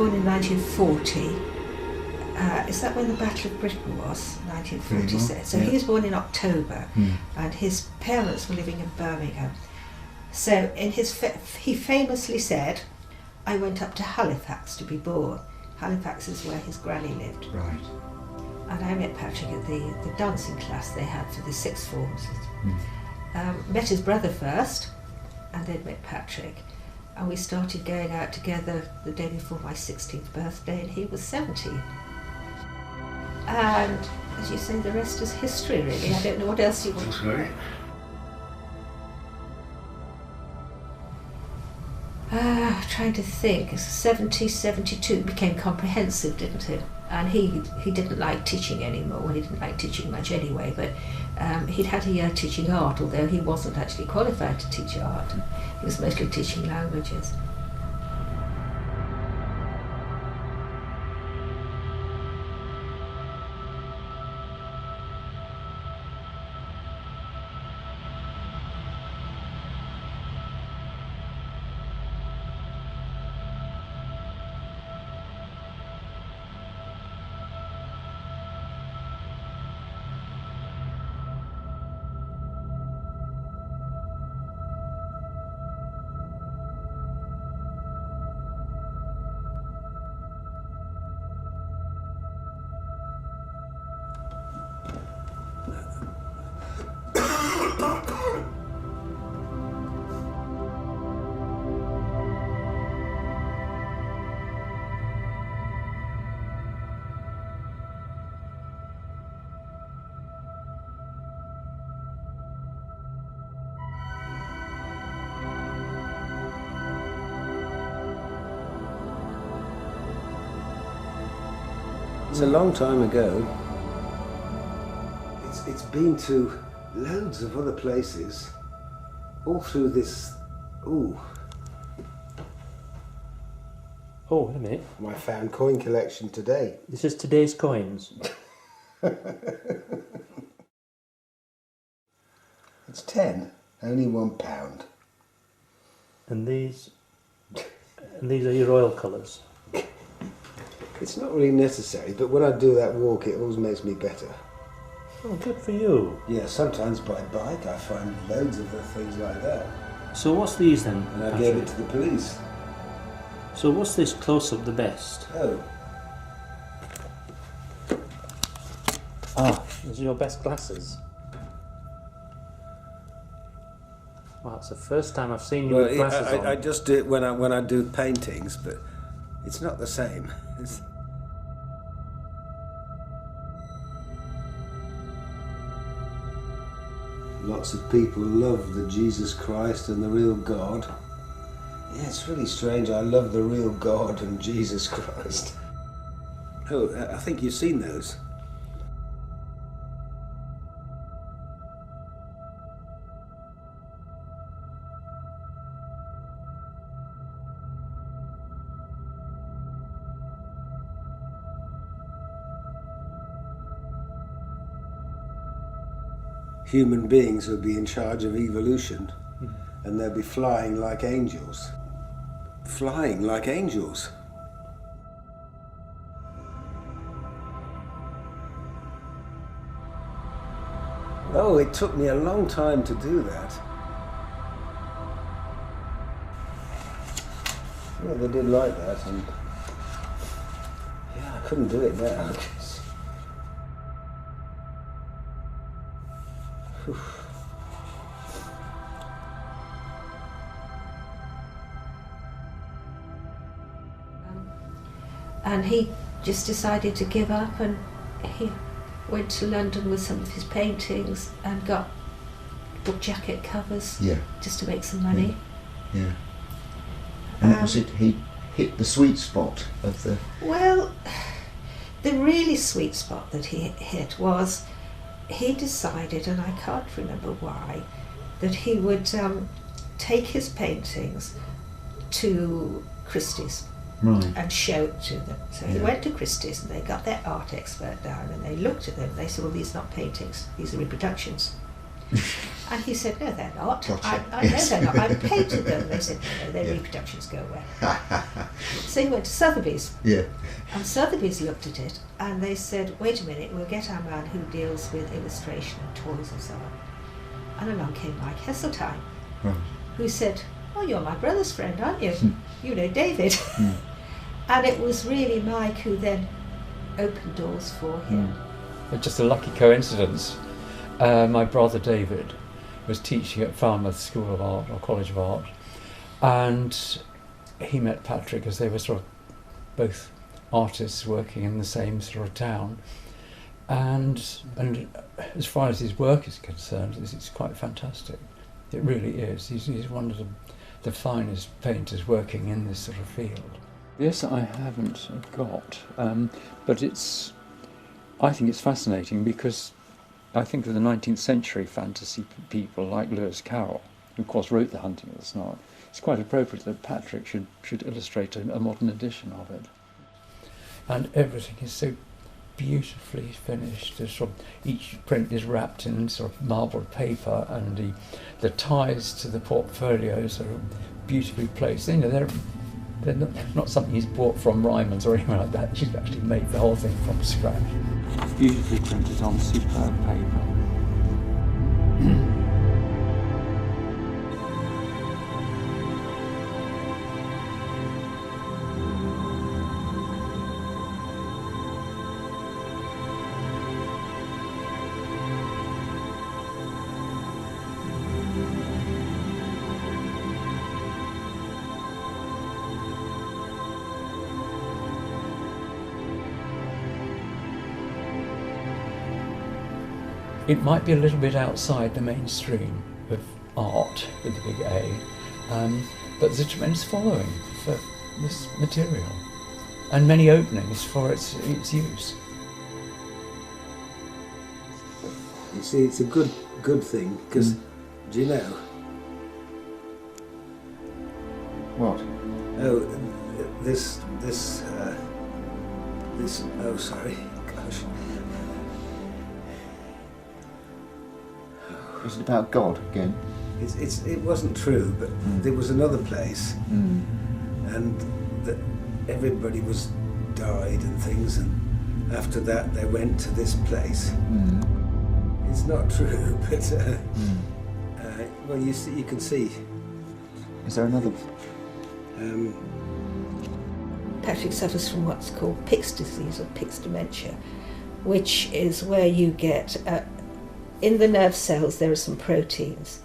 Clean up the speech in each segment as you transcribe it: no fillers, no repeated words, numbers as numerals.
born in 1940. Is that when the Battle of Britain was? 1940. So he was born in October, and his parents were living in Birmingham. So he famously said, "I went up to Halifax to be born." Halifax is where his granny lived. Right. And I met Patrick at the dancing class they had for the sixth forms. Met his brother first, and then met Patrick. And we started going out together the day before my 16th birthday, and he was 70. And as you say, the rest is history, really. I don't know what else you want to know. Trying to think, 70, 72 became comprehensive, didn't it? And he didn't like teaching anymore. Well, he didn't like teaching much anyway, but he'd had a year teaching art, although he wasn't actually qualified to teach art. He was mostly teaching languages. It's a long time ago. It's been to loads of other places, all through this. Ooh. Oh, wait a minute. My found coin collection today. This is today's coins. It's 10, only £1. And these are your oil colours. It's not really necessary, but when I do that walk, it always makes me better. Oh, good for you. Yeah, sometimes by bike I find loads of other things like that. So what's these then, And I Patrick? gave it to the police. So what's this close-up the best? Oh. Ah, these are your best glasses. Well, it's the first time I've seen you with glasses on. I just do it when I do paintings, but it's not the same. Lots of people love the Jesus Christ and the real God. Yeah, it's really strange. I love the real God and Jesus Christ. Oh, I think you've seen those. Human beings will be in charge of evolution, and they'll be flying like angels. Flying like angels. Oh, it took me a long time to do that. Yeah, they did like that, and yeah, I couldn't do it now. And he just decided to give up, and he went to London with some of his paintings and got book jacket covers just to make some money. Yeah. And that was it, he hit the sweet spot of the... Well, the really sweet spot that he hit was he decided, and I can't remember why, that he would take his paintings to Christie's and show it to them. So he went to Christie's and they got their art expert down and they looked at them and they said, well, these are not paintings, these are reproductions. And he said, no, they're not. Gotcha. I know they're not. I painted them. They said, no, their reproductions go away. So he went to Sotheby's. Yeah. And Sotheby's looked at it and they said, wait a minute, we'll get our man who deals with illustration and toys and so on. And along came Mike Heseltine, who said, oh, you're my brother's friend, aren't you? You know David. And it was really Mike who then opened doors for him. It's just a lucky coincidence. My brother David was teaching at Falmouth School of Art, or College of Art, and he met Patrick as they were sort of both artists working in the same sort of town. And as far as his work is concerned, it's quite fantastic. It really is. He's one of the finest painters working in this sort of field. This I haven't got, but I think it's fascinating because I think of the 19th century fantasy people like Lewis Carroll, who of course wrote The Hunting of the Snark. It's quite appropriate that Patrick should illustrate a modern edition of it. And everything is so beautifully finished. Each print is wrapped in sort of marbled paper, and the ties to the portfolios are beautifully placed. You know, they're not something he's bought from Ryman's or anything like that. He's actually made the whole thing from scratch. Beautifully printed on superb paper. It might be a little bit outside the mainstream of art with the big A, but there's a tremendous following for this material and many openings for its use. You see, it's a good thing because do you know? What? Oh, this. Oh, sorry. Gosh. Is it about God again? It wasn't true, but there was another place, and that everybody was died and things, and after that they went to this place. It's not true, but well, you can see. Is there another? Patrick suffers from what's called Pick's disease or Pick's dementia, which is where you get in the nerve cells there are some proteins,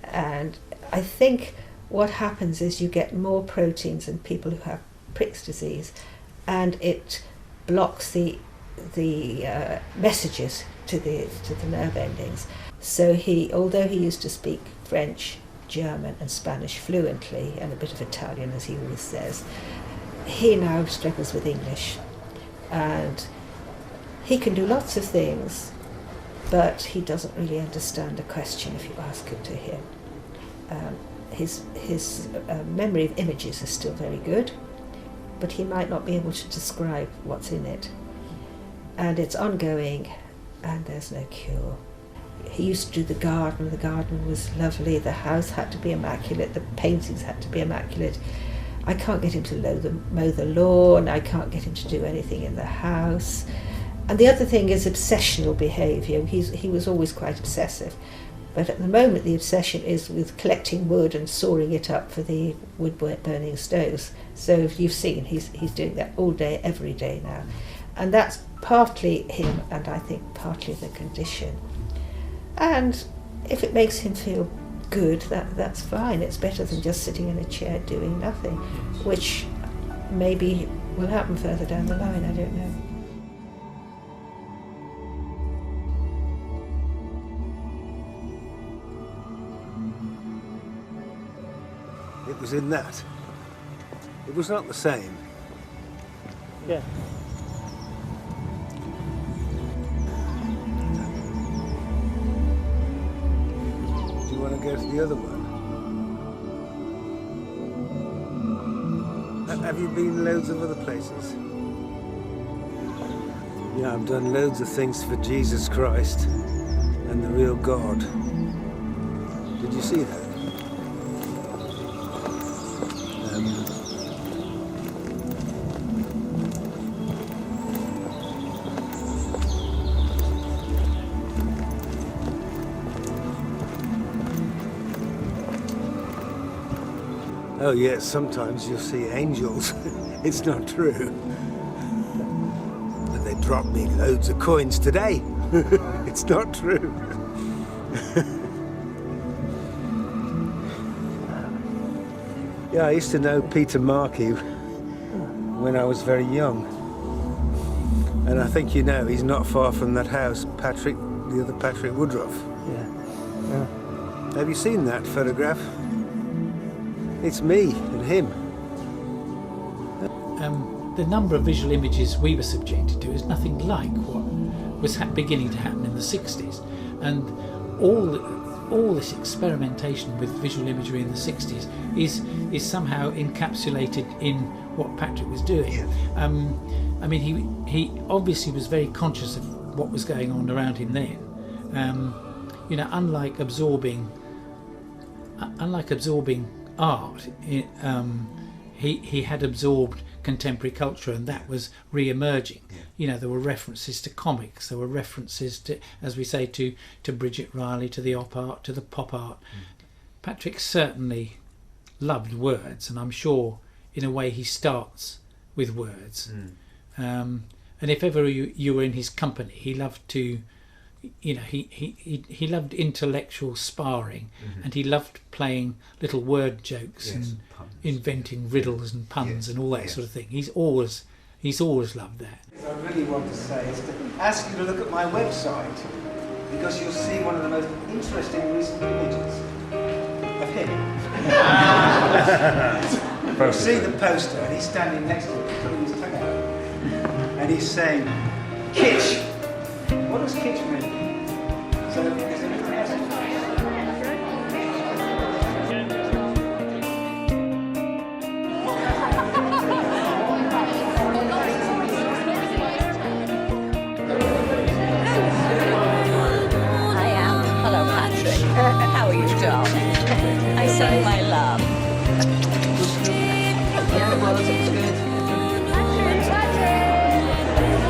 and I think what happens is you get more proteins in people who have Pick's disease, and it blocks the messages to the nerve endings. So although he used to speak French, German and Spanish fluently, and a bit of Italian as he always says, he now struggles with English, and he can do lots of things, but he doesn't really understand a question if you ask it to him. His memory of images is still very good, but he might not be able to describe what's in it. And it's ongoing, and there's no cure. He used to do the garden was lovely, the house had to be immaculate, the paintings had to be immaculate. I can't get him to mow the lawn, I can't get him to do anything in the house. And the other thing is obsessional behaviour. He was always quite obsessive, but at the moment the obsession is with collecting wood and sawing it up for the wood burning stoves. So if you've seen, he's doing that all day, every day now. And that's partly him, and I think partly the condition. And if it makes him feel good, that's fine. It's better than just sitting in a chair doing nothing, which maybe will happen further down the line, I don't know. It was in that. It was not the same. Yeah. Do you want to go to the other one? Have you been loads of other places? Yeah, I've done loads of things for Jesus Christ and the real God. Did you see that? Oh yes, sometimes you'll see angels. It's not true. But they dropped me loads of coins today. It's not true. Yeah, I used to know Peter Markey when I was very young. And I think you know, he's not far from that house, Patrick, the other Patrick Woodruff. Yeah. Have you seen that photograph? It's me and him. The number of visual images we were subjected to is nothing like what was beginning to happen in the 60s. And all this experimentation with visual imagery in the 60s is somehow encapsulated in what Patrick was doing. Yeah. I mean, he obviously was very conscious of what was going on around him then. You know, unlike absorbing art, he had absorbed contemporary culture, and that was re-emerging. Yeah. You know, there were references to comics, there were references to, as we say, to Bridget Riley, to the op art, to the pop art. Patrick certainly loved words, and I'm sure in a way he starts with words. And if ever you were in his company, he loved to, you know, he loved intellectual sparring, and he loved playing little word jokes and puns. Inventing riddles and puns and all that sort of thing. He's always loved that. What I really want to say is to ask you to look at my website, because you'll see one of the most interesting recent images of him. You see the poster, and he's standing next to it, putting his tongue out, and he's saying, "Kitsch." What does kitsch mean? So there's a little message. Hello, Patrick. How are you, darling? I send my love. Yeah, well, it's good.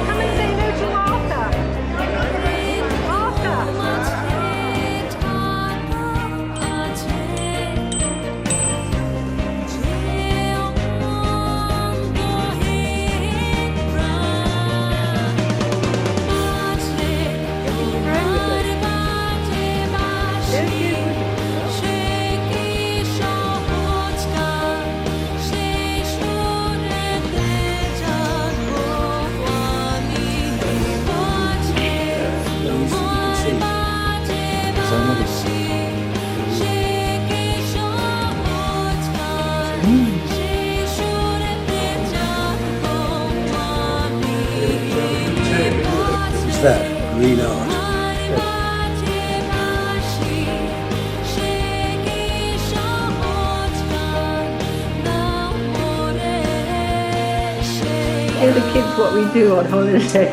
Come and say no to Martha. What's that? Green art. Tell the kids what we do on holiday.